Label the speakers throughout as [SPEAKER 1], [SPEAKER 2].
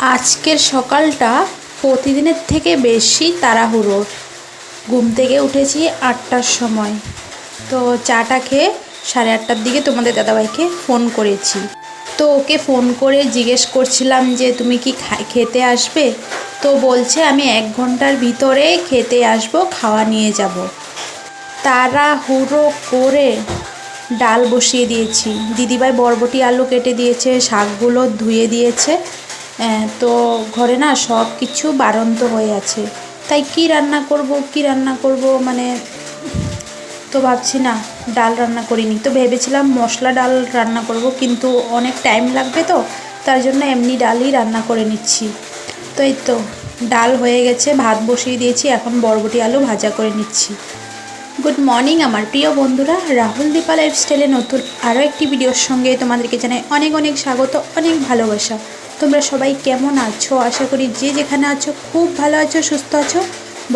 [SPEAKER 1] আজকের সকালটা প্রতিদিনের থেকে বেশি তাড়াহুড়োর। ঘুম থেকে উঠেছি 8টার সময়। তো চাটা খেয়ে 8:30টার দিকে তোমাদের দাদাভাইকে ফোন করেছি। তো ওকে ফোন করে জিজ্ঞেস করছিলাম যে তুমি কি খেতে আসবে। তো বলছে আমি 1 ঘন্টার ভিতরে খেতে আসবো, খাওয়া নিয়ে যাব। তাড়াহুড়ো করে ডাল বসিয়ে দিয়েছি। দিদিভাই বরবটি আলু কেটে দিয়েছে, শাকগুলো ধুয়ে দিয়েছে। তো ঘরে না সব কিছু বাড়ন্ত হয়ে আছে, তাই কি রান্না করব মানে তো ভাবছি না, ডাল রান্না করিনি। তো ভেবেছিলাম মশলা ডাল রান্না করব, কিন্তু অনেক টাইম লাগবে, তো তার জন্য এমনি ডালই রান্না করে নিচ্ছি। তো এই তো ডাল হয়ে গেছে, ভাত বসিয়ে দিয়েছি, এখন বরবটি আলু ভাজা করে নিচ্ছি। গুড মর্নিং আমার প্রিয় বন্ধুরা, রাহুল দীপা লাইফস্টাইলে নতুন আরও একটি ভিডিওর সঙ্গে তোমাদেরকে জানাই অনেক অনেক স্বাগত, অনেক ভালোবাসা। তোমরা সবাই কেমন আছো? আশা করি যে যেখানে আছো খুব ভালো আছো, সুস্থ আছো।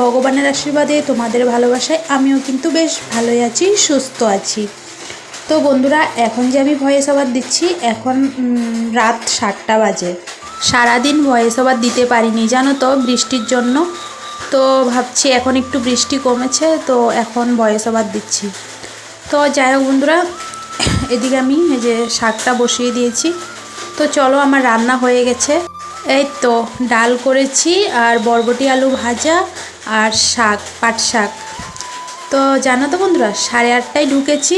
[SPEAKER 1] ভগবানের আশীর্বাদে, তোমাদের ভালোবাসায় আমিও কিন্তু বেশ ভালোই আছি, সুস্থ আছি। তো বন্ধুরা, এখন যে আমি ভয়েস ওভার দিচ্ছি, এখন রাত 7টা বাজে। সারাদিন ভয়েস ওভার দিতে পারিনি জানো তো, বৃষ্টির জন্য। তো ভাবছি এখন একটু বৃষ্টি কমেছে, তো এখন ভয়েস ওভার দিচ্ছি। তো যাই হোক বন্ধুরা, এদিকে আমি এই যে শাকটা বসিয়ে দিয়েছি। তো চলো, আমার রান্না হয়ে গেছে। এই তো ডাল করেছি, আর বরবটি আলু ভাজা, আর শাক, পাট শাক। তো জানো তো বন্ধুরা, 8:30টায় ঢুকেছি,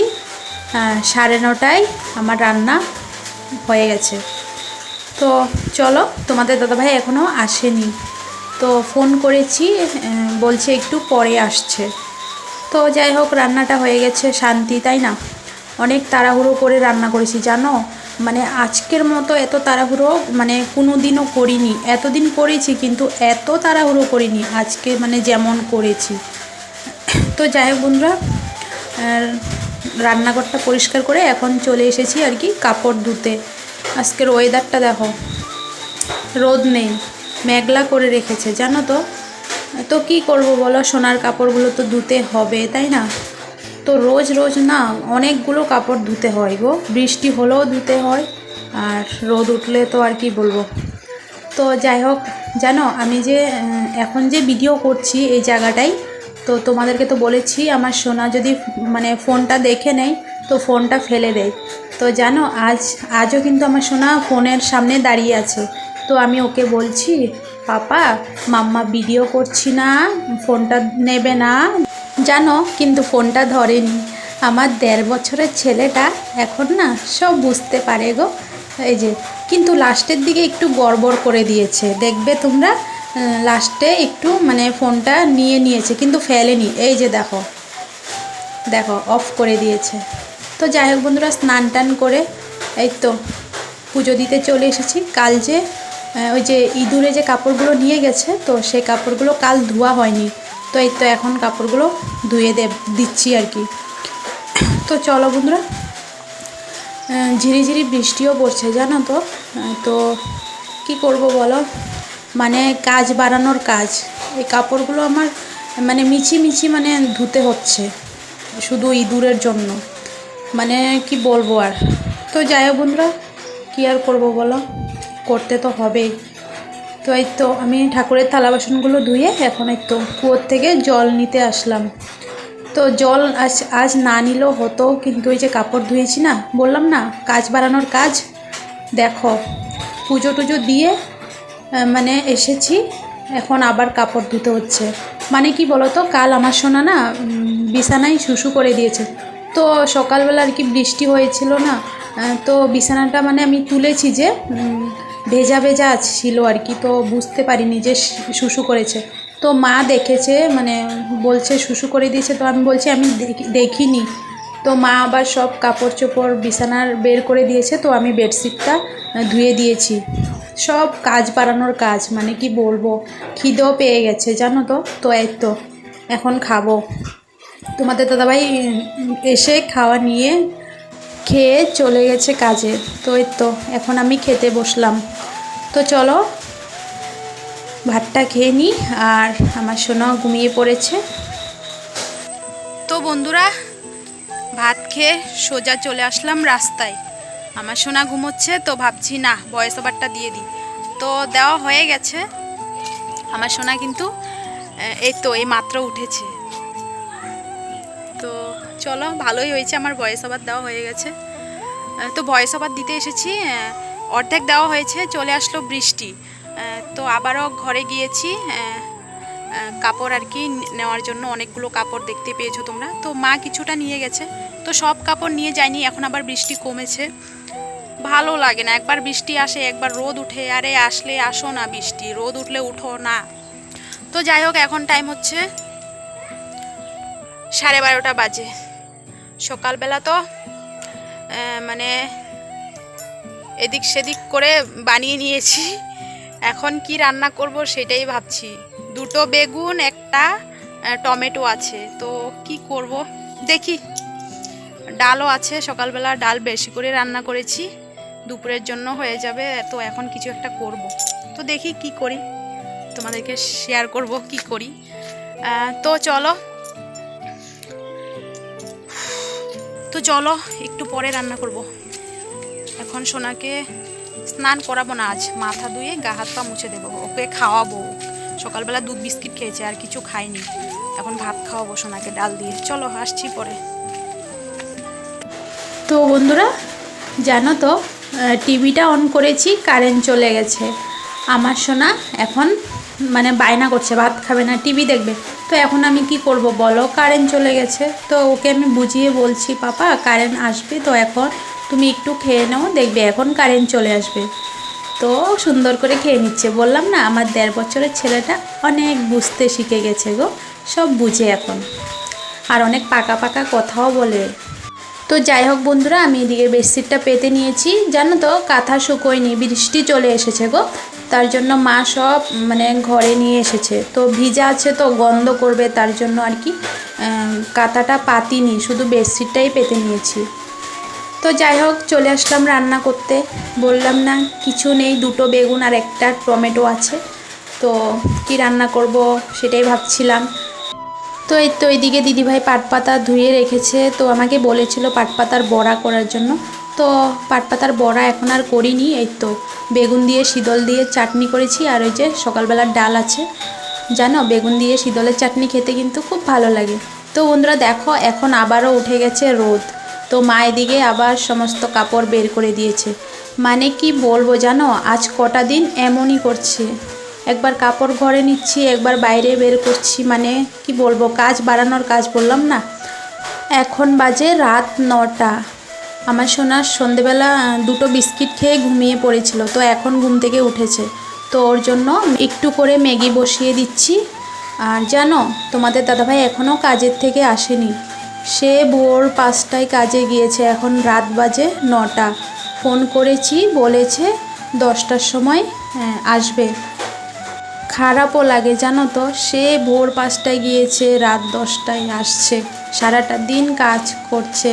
[SPEAKER 1] 9:30টায় আমার রান্না হয়ে গেছে। তো চলো, তোমাদের দাদাভাই এখনও আসেনি। তো ফোন করেছি, বলছে একটু পরে আসছে। তো যাই হোক, রান্নাটা হয়ে গেছে, শান্তি, তাই না? অনেক তাড়াহুড়ো করে রান্না করেছি জানো, মানে আজকের মতো এত তাড়াহুড়ো মানে কোনো দিনও করিনি। এতদিন করেছি কিন্তু এত তাড়াহুড়ো করিনি আজকে, মানে যেমন করেছি। তো যাই হোক বন্ধুরা, রান্নাঘরটা পরিষ্কার করে এখন চলে এসেছি আর কি কাপড় ধুতে। আজকের ওয়েদারটা দেখো, রোদ নেই, মেঘলা করে রেখেছে জানো তো। তো কী করব বলো, সোনার কাপড়গুলো তো ধুতে হবে, তাই না? তো রোজ রোজ না অনেকগুলো কাপড় ধুতে হয় গো, বৃষ্টি হলেও ধুতে হয়, আর রোদ উঠলে তো আর কি বলবো। তো যাই হোক, জানো আমি যে এখন যে ভিডিও করছি এই জায়গাটাই, তো তোমাদেরকে তো বলেছি আমার সোনা যদি মানে ফোনটা দেখে নেয় তো ফোনটা ফেলে দেয়। তো জানো আজও কিন্তু আমার সোনা ফোনের সামনে দাঁড়িয়ে আছে। তো আমি ওকে বলছি, পাপা মাম্মা ভিডিও করছি না, ফোনটা নেবে না, জানো, কিন্তু ফোনটা ধরেনি। আমার 1.5 বছরের ছেলেটা এখন না সব বুঝতে পারে গো। এই যে কিন্তু লাস্টের দিকে একটু গড়বড় করে দিয়েছে, দেখবে তোমরা, লাস্টে একটু মানে ফোনটা নিয়েছে কিন্তু ফেলেনি। এই যে দেখো দেখো, অফ করে দিয়েছে। তো যাই হোক বন্ধুরা, স্নান টান করে এই তো পুজো দিতে চলে এসেছি। কাল যে ওই যে ইঁদুরে যে কাপড়গুলো নিয়ে গেছে, তো সেই কাপড়গুলো কাল ধোয়া হয়নি। তো এই তো এখন কাপড়গুলো ধুয়ে দিচ্ছি আর কি। তো চলো বন্ধুরা, ঝিরিঝিরি বৃষ্টিও পড়ছে জানো তো। তো কি করব বলো, মানে কাজ বাড়ানোর কাজ। এই কাপড়গুলো আমার মানে মিছি মানে ধুতে হচ্ছে শুধু ইঁদুরের জন্য, মানে কি বলবো আর। তো যাই হোক বন্ধুরা, কী আর করবো বলো, করতে তো হবেই। তো এই তো আমি ঠাকুরের থালা বাসনগুলো ধুয়ে এখন এই তো কুয়োর থেকে জল নিতে আসলাম। তো জল আজ না নিলেও হতো, কিন্তু এই যে কাপড় ধুয়েছি না, বললাম না কাজ বাড়ানোর কাজ। দেখো পুজো টুজো দিয়ে মানে এসেছি, এখন আবার কাপড় ধুতে হচ্ছে। মানে কি বলো তো, কাল আমার সোনা না বিছানায় শুশু করে দিয়েছে। তো সকালবেলা আর কি বৃষ্টি হয়েছিল না, তো বিছানাটা মানে আমি তুলেছি যে ভেজা ভেজা ছিল আর কি, তো বুঝতে পারিনি যে শুশু করেছে। তো মা দেখেছে, মানে বলছে শুশু করে দিয়েছে, তো আমি বলছি আমি দেখিনি। তো মা আবার সব কাপড় চোপড় বিছানার বের করে দিয়েছে, তো আমি বেডশিটটা ধুয়ে দিয়েছি। সব কাজ বাড়ানোর কাজ, মানে কি বলবো, খিদেও পেয়ে গেছে জানো তো। তো এই তো এখন খাবো। তোমাদের দাদাভাই এসে খাওয়া নিয়ে খেয়ে চলে গেছে কাজে। তো এই তো এখন আমি খেতে বসলাম। তো চলো ভাতটা খেয়ে নিই, আর আমার সোনা ঘুমিয়ে পড়েছে। তো বন্ধুরা, ভাত খেয়ে সোজা চলে আসলাম রাস্তায়। আমার সোনা ঘুমোচ্ছে, তো ভাবছি না ভয়েস ওভারটা দিয়ে দিই। তো দেওয়া হয়ে গেছে। আমার সোনা কিন্তু এই মাত্র উঠেছে। তো চলো, ভালোই হয়েছে, আমার ভয়েস ওভার দেওয়া হয়ে গেছে। তো ভয়েস ওভার দিতে এসেছি, অর্ধেক দেওয়া হয়েছে, চলে আসলো বৃষ্টি। তো আবারও ঘরে গিয়েছি কাপড় আর কি নেওয়ার জন্য। অনেকগুলো কাপড় দেখতে পেয়েছো তোমরা। তো মা কিছুটা নিয়ে গেছে, তো সব কাপড় নিয়ে যায়নি। এখন আবার বৃষ্টি কমেছে, ভালো লাগে না। একবার বৃষ্টি আসে, একবার রোদ উঠে। আরে আসলে আসো না বৃষ্টি, রোদ উঠলে উঠো না। তো যাই হোক, এখন টাইম হচ্ছে 12:30 বাজে। সকালবেলা তো মানে এদিক সেদিক করে বানিয়ে নিয়েছি। এখন কি রান্না করব সেটাই ভাবছি। 2টো বেগুন, একটা টমেটো আছে, তো কি করব দেখি। ডালও আছে, সকালবেলা ডাল বেশি করে রান্না করেছি, দুপুরের জন্য হয়ে যাবে। তো এখন কিছু একটা করব, তো দেখি কি করি, তোমাদেরকে শেয়ার করব কি করি। তো চলো একটু পরে রান্না করব। এখন সোনাকে স্নান করাবো না, আজ মাথা ধুয়ে গা হাত পা মুছে দেবো, ওকে খাওয়াবো। সকালবেলা দুধ বিস্কিট খেয়েছে, আর কিছু খাইনি। এখন ভাত খাওয়াবো সোনাকে ডাল দিয়ে। চলো, আসছি পরে। তো বন্ধুরা, জানো তো, টিভিটা অন করেছি, কারেন্ট চলে গেছে। আমার সোনা এখন মানে বায়না করছে, ভাত খাবে না, টিভি দেখবে। তো এখন আমি কি করব বলো, কারেন্ট চলে গেছে। তো ওকে আমি বুঝিয়ে বলছি, পাপা কারেন্ট আসবে তো এখন তুমি একটু খেয়ে নাও, দেখবে এখন কারেন্ট চলে আসবে। তো সুন্দর করে খেয়ে নিচ্ছে। বললাম না, আমার 1.5 বছরের ছেলেটা অনেক বুঝতে শিখে গেছে গো, সব বুঝে এখন, আর অনেক পাকা পাকা কথাও বলে। তো যাই হোক বন্ধুরা, আমি এদিকে বেডশিটটা পেতে নিয়েছি। জানো তো, কাঁথা শুকোয়নি, বৃষ্টি চলে এসেছে গো, তার জন্য মা সব মানে ঘরে নিয়ে এসেছে। তো ভিজা আছে তো গন্ধ করবে, তার জন্য আর কি কাঁথাটা পাতিনি, শুধু বেডশিটটাই পেতে নিয়েছি। তো যাই হোক, চলে আসলাম রান্না করতে। বললাম না কিছু নেই, 2টো বেগুন আর একটা টমেটো আছে। তো কি রান্না করব সেটাই ভাবছিলাম। তো এইদিকে দিদিভাই পাট পাতা ধুয়ে রেখেছে। তো আমাকে বলেছিল পাট পাতার বড়া করার জন্য। তো পাট পাতার বড়া এখন আর করিনি। এই তো বেগুন দিয়ে শীতল দিয়ে চাটনি করেছি, আর ওই যে সকালবেলার ডাল আছে। জানো, বেগুন দিয়ে শীতলের চাটনি খেতে কিন্তু খুব ভালো লাগে। তো বন্ধুরা দেখো, এখন আবারও উঠে গেছে রোদ। তো মা এদিকে আবার সমস্ত কাপড় বের করে দিয়েছে। মানে কি বলবো জানো, আজ কটা দিন এমনই করছে। একবার কাপড় ঘরে নিচ্ছি, একবার বাইরে বের করছি। মানে কি বলবো, কাজ বাড়ানোর কাজ, বললাম না। এখন বাজে রাত 9টা। আমার সোনার সন্ধেবেলা 2টো বিস্কিট খেয়ে ঘুমিয়ে পড়েছিল, তো এখন ঘুম থেকে উঠেছে। তো ওর জন্য একটু করে ম্যাগি বসিয়ে দিচ্ছি। আর জানো, তোমাদের দাদাভাই এখনও কাজের থেকে আসেনি। সে ভোর 5টায় কাজে গিয়েছে, এখন রাত বাজে 9টা। ফোন করেছি, বলেছে 10টার সময় আসবে। খারাপও লাগে জানো তো, সে ভোর 5টায় গিয়েছে, রাত 10টায় আসছে, সারাটা দিন কাজ করছে।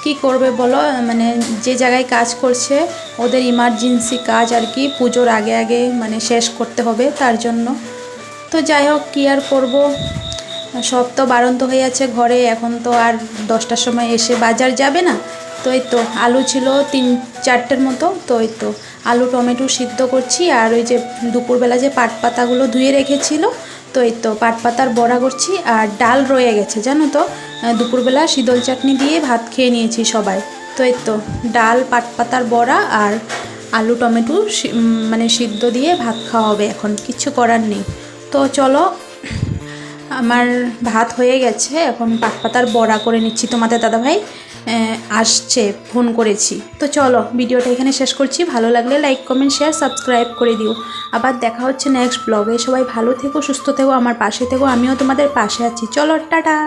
[SPEAKER 1] কি করবে বলো, মানে যে জায়গায় কাজ করছে ওদের ইমার্জেন্সি কাজ আর কি, পুজোর আগে আগে মানে শেষ করতে হবে, তার জন্য। তো যাই হোক, কী আর করবো, সব তো বাড়ন্ত হয়ে আছে ঘরে। এখন তো আর 10টার সময় এসে বাজার যাবে না। তো এই তো আলু ছিল 3-4টের মতো, তো এই তো আলু টমেটো সিদ্ধ করছি। আর ওই যে দুপুরবেলা যে পাট পাতাগুলো ধুয়ে রেখেছিল, তো এই তো পাট পাতার বড়া করছি। আর ডাল রয়ে গেছে জানো তো, দুপুরবেলা শীতল চাটনি দিয়ে ভাত খেয়ে নিয়েছি সবাই। তো এই তো ডাল, পাট পাতার বড়া আর আলু টমেটো মানে সিদ্ধ দিয়ে ভাত খাওয়া হবে, এখন কিছু করার নেই। তো চলো, আমার ভাত হয়ে গেছে, এখন পাট পাতার বড়া করে নিচ্ছি। তোমাদের দাদাভাই আসছে, ফোন করেছি। তো চলো, ভিডিওটা এখানে শেষ করছি। ভালো লাগলে লাইক কমেন্ট শেয়ার সাবস্ক্রাইব করে দিও। আবার দেখা হচ্ছে নেক্সট ব্লগে। সবাই ভালো থেকো, সুস্থ থেকো, আমার পাশে থেকো, আমিও তোমাদের পাশে আছি। চলো, টাটা।